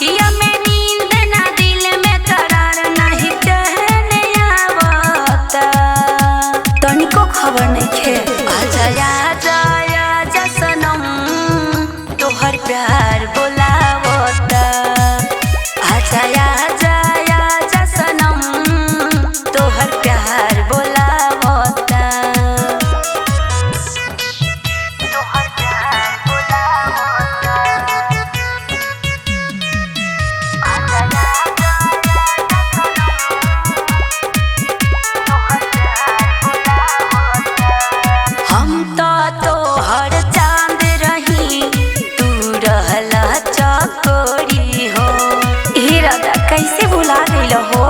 अखिया में नींद ना दिल में करार नहीं कहने आवता तनिको खबर नइखे। आजा आजा आजा सनम तोहर प्यार बोलावता। आजा आजा आजा सनम तोहर प्यार बोलावता। हम तो हर चांद रही तू रहला चकोरी हो। हे राजा कैसे भुला गइल हो।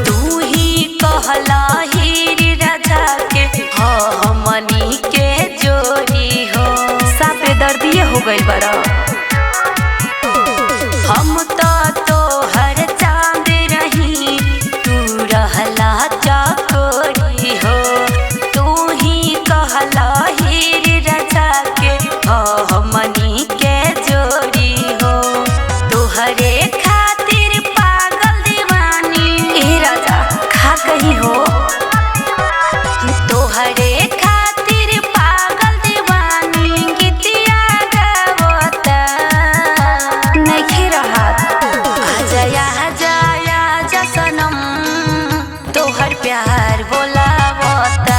तू ही कहला हीर राजा के हमनी के जोड़ी हो। साफे दर्दिये हो गइल बड़ा। हम तो हर चांद रही तू रहला चकोरी हो। तू ही कहला हीर राजा के हमनी के जोड़ी हो। तोहरे खातिर पागल दीवानी ए राजा खा कहीं हो। तोहरे खातिर पागल दीवानी गीतिया गावता नइखे रहत। आजा आजा आजा सनम तोहर प्यार बोलावता।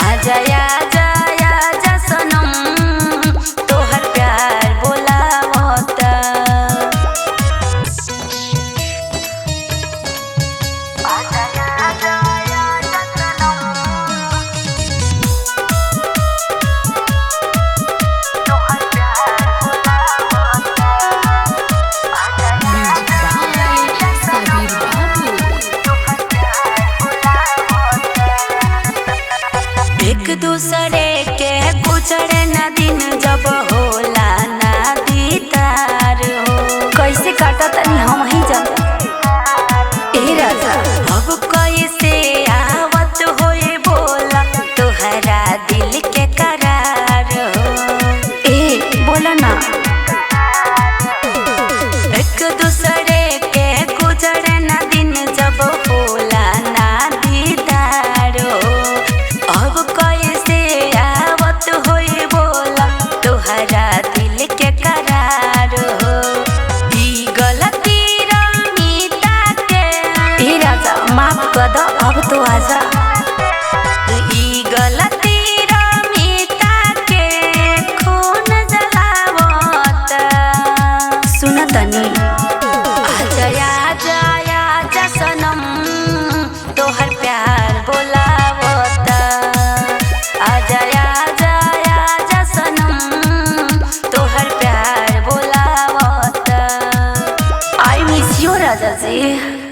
आजा आजा आजा सनम तोहर प्यार बोलावता। एक दूसरे के गुजरे न दिन जब होला ना दीदार हो। कैसे काटा तनी हम ही जाता ए राजा। अब कैसे आवत होए बोला तोहरा दिल के करार हो। ए बोला ना। एक दूसरे के गुजरे न दिन जब होला ना दीदार हो। अब कैसे आवत होए बोला तोहरा दिल के करार हो। ई गलती रमीता के ए राजा माफ कर दो अब तो आजा। ई गलती रमीता के खून जलावता सुन तनी। आजा आजा आजा सनम तोहर प्यार बोलावता। आजा आजा आजा सनम तोहर प्यार बोलावता। आई मिस यू राजा जी।